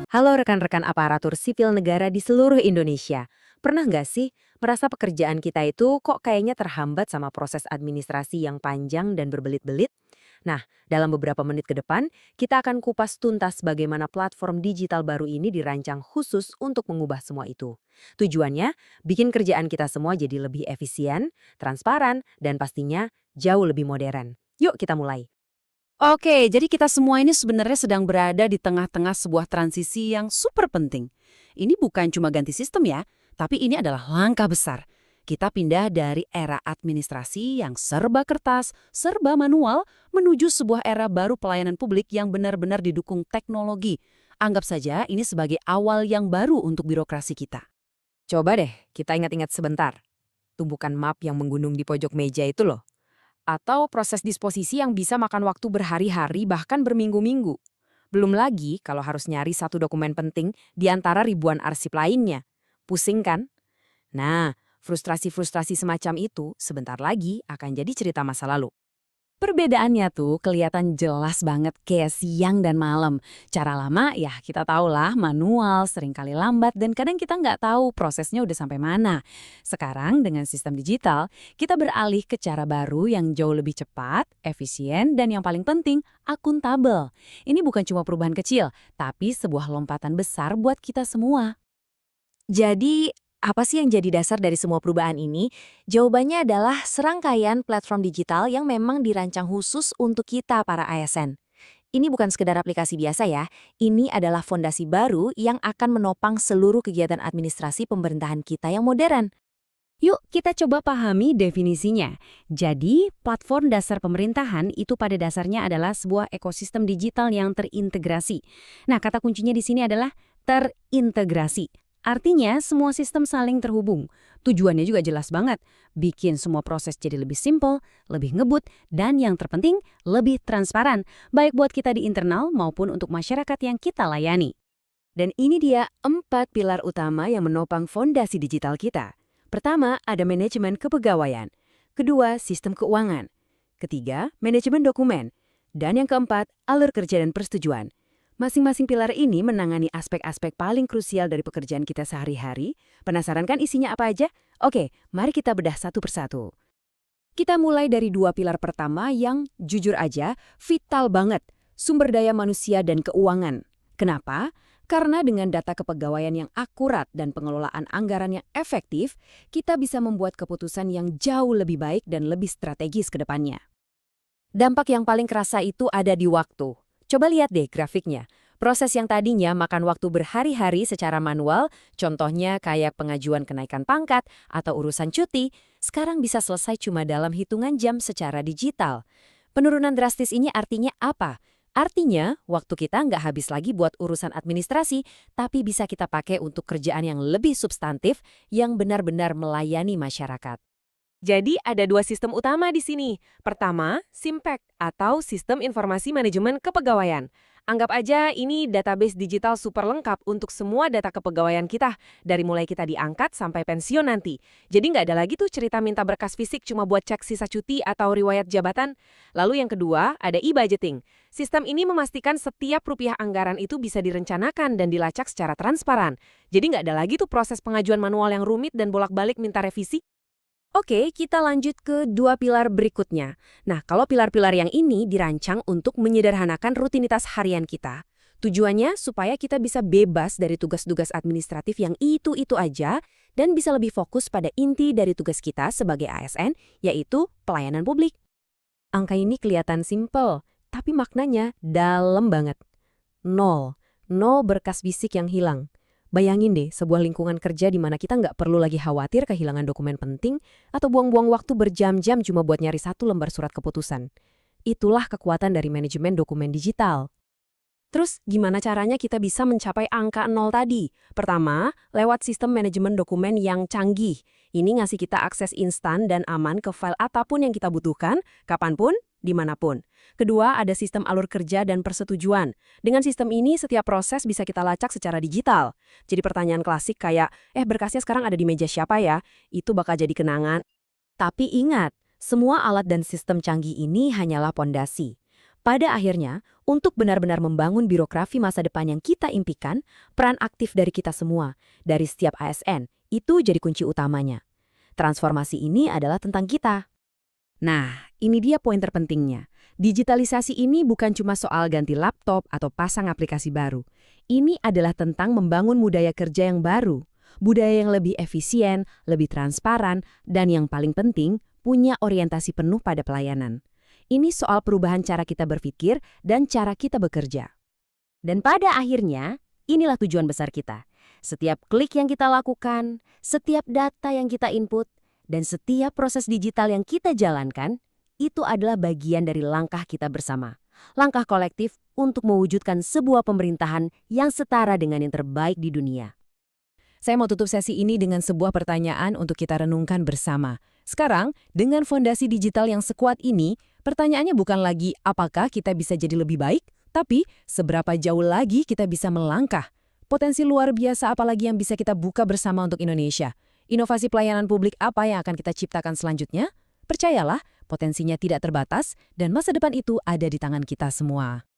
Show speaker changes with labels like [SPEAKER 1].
[SPEAKER 1] Halo rekan-rekan aparatur sipil negara di seluruh Indonesia. Pernah nggak sih merasa pekerjaan kita itu kok kayaknya terhambat sama proses administrasi yang panjang dan berbelit-belit? Nah, dalam beberapa menit ke depan, kita akan kupas tuntas bagaimana platform digital baru ini dirancang khusus untuk mengubah semua itu. Tujuannya, bikin kerjaan kita semua jadi lebih efisien, transparan, dan pastinya jauh lebih modern. Yuk kita mulai.
[SPEAKER 2] Oke, jadi kita semua ini sebenarnya sedang berada di tengah-tengah sebuah transisi yang super penting. Ini bukan cuma ganti sistem ya, tapi ini adalah langkah besar. Kita pindah dari era administrasi yang serba kertas, serba manual, menuju sebuah era baru pelayanan publik yang benar-benar didukung teknologi. Anggap saja ini sebagai awal yang baru untuk birokrasi kita.
[SPEAKER 1] Coba deh kita ingat-ingat sebentar. Tumpukan map yang menggunung di pojok meja itu loh. Atau proses disposisi yang bisa makan waktu berhari-hari bahkan berminggu-minggu. Belum lagi kalau harus nyari satu dokumen penting di antara ribuan arsip lainnya. Pusing kan? Nah, frustrasi-frustrasi semacam itu sebentar lagi akan jadi cerita masa lalu.
[SPEAKER 2] Perbedaannya tuh kelihatan jelas banget kayak siang dan malam. Cara lama ya kita tahulah manual, seringkali lambat dan kadang kita nggak tahu prosesnya udah sampai mana. Sekarang dengan sistem digital, kita beralih ke cara baru yang jauh lebih cepat, efisien, dan yang paling penting, akuntabel. Ini bukan cuma perubahan kecil, tapi sebuah lompatan besar buat kita semua.
[SPEAKER 1] Jadi, apa sih yang jadi dasar dari semua perubahan ini? Jawabannya adalah serangkaian platform digital yang memang dirancang khusus untuk kita para ASN. Ini bukan sekedar aplikasi biasa ya, ini adalah fondasi baru yang akan menopang seluruh kegiatan administrasi pemerintahan kita yang modern.
[SPEAKER 2] Yuk kita coba pahami definisinya. Jadi, platform dasar pemerintahan itu pada dasarnya adalah sebuah ekosistem digital yang terintegrasi. Nah, kata kuncinya di sini adalah terintegrasi. Artinya, semua sistem saling terhubung. Tujuannya juga jelas banget, bikin semua proses jadi lebih simpel, lebih ngebut, dan yang terpenting, lebih transparan, baik buat kita di internal maupun untuk masyarakat yang kita layani.
[SPEAKER 1] Dan ini dia 4 pilar utama yang menopang fondasi digital kita. Pertama, ada manajemen kepegawaian. Kedua, sistem keuangan. Ketiga, manajemen dokumen. Dan yang keempat, alur kerja dan persetujuan. Masing-masing pilar ini menangani aspek-aspek paling krusial dari pekerjaan kita sehari-hari. Penasaran kan isinya apa aja? Oke, mari kita bedah satu persatu. Kita mulai dari 2 pilar pertama yang, jujur aja, vital banget. Sumber daya manusia dan keuangan. Kenapa? Karena dengan data kepegawaian yang akurat dan pengelolaan anggaran yang efektif, kita bisa membuat keputusan yang jauh lebih baik dan lebih strategis ke depannya. Dampak yang paling kerasa itu ada di waktu. Coba lihat deh grafiknya. Proses yang tadinya makan waktu berhari-hari secara manual, contohnya kayak pengajuan kenaikan pangkat atau urusan cuti, sekarang bisa selesai cuma dalam hitungan jam secara digital. Penurunan drastis ini artinya apa? Artinya, waktu kita nggak habis lagi buat urusan administrasi, tapi bisa kita pakai untuk kerjaan yang lebih substantif yang benar-benar melayani masyarakat. Jadi ada 2 sistem utama di sini. Pertama, SIMPAC atau Sistem Informasi Manajemen Kepegawaian. Anggap aja ini database digital super lengkap untuk semua data kepegawaian kita, dari mulai kita diangkat sampai pensiun nanti. Jadi nggak ada lagi tuh cerita minta berkas fisik cuma buat cek sisa cuti atau riwayat jabatan. Lalu yang kedua, ada e-budgeting. Sistem ini memastikan setiap rupiah anggaran itu bisa direncanakan dan dilacak secara transparan. Jadi nggak ada lagi tuh proses pengajuan manual yang rumit dan bolak-balik minta revisi. Oke, kita lanjut ke 2 pilar berikutnya. Nah, kalau pilar-pilar yang ini dirancang untuk menyederhanakan rutinitas harian kita. Tujuannya supaya kita bisa bebas dari tugas-tugas administratif yang itu-itu aja dan bisa lebih fokus pada inti dari tugas kita sebagai ASN, yaitu pelayanan publik. Angka ini kelihatan simpel, tapi maknanya dalam banget. Nol. Nol berkas fisik yang hilang. Bayangin deh, sebuah lingkungan kerja di mana kita nggak perlu lagi khawatir kehilangan dokumen penting atau buang-buang waktu berjam-jam cuma buat nyari satu lembar surat keputusan. Itulah kekuatan dari manajemen dokumen digital. Terus, gimana caranya kita bisa mencapai angka nol tadi? Pertama, lewat sistem manajemen dokumen yang canggih. Ini ngasih kita akses instan dan aman ke file apapun yang kita butuhkan, kapanpun, dimanapun. Kedua, ada sistem alur kerja dan persetujuan. Dengan sistem ini, setiap proses bisa kita lacak secara digital. Jadi pertanyaan klasik kayak, berkasnya sekarang ada di meja siapa ya? Itu bakal jadi kenangan. Tapi ingat, semua alat dan sistem canggih ini hanyalah pondasi. Pada akhirnya, untuk benar-benar membangun birokrasi masa depan yang kita impikan, peran aktif dari kita semua, dari setiap ASN, itu jadi kunci utamanya. Transformasi ini adalah tentang kita.
[SPEAKER 2] Nah, ini dia poin terpentingnya. Digitalisasi ini bukan cuma soal ganti laptop atau pasang aplikasi baru. Ini adalah tentang membangun budaya kerja yang baru. Budaya yang lebih efisien, lebih transparan, dan yang paling penting, punya orientasi penuh pada pelayanan. Ini soal perubahan cara kita berpikir dan cara kita bekerja. Dan pada akhirnya, inilah tujuan besar kita. Setiap klik yang kita lakukan, setiap data yang kita input, dan setiap proses digital yang kita jalankan, itu adalah bagian dari langkah kita bersama. Langkah kolektif untuk mewujudkan sebuah pemerintahan yang setara dengan yang terbaik di dunia.
[SPEAKER 1] Saya mau tutup sesi ini dengan sebuah pertanyaan untuk kita renungkan bersama. Sekarang, dengan fondasi digital yang sekuat ini, pertanyaannya bukan lagi apakah kita bisa jadi lebih baik, tapi seberapa jauh lagi kita bisa melangkah. Potensi luar biasa apalagi yang bisa kita buka bersama untuk Indonesia. Inovasi pelayanan publik apa yang akan kita ciptakan selanjutnya? Percayalah, potensinya tidak terbatas dan masa depan itu ada di tangan kita semua.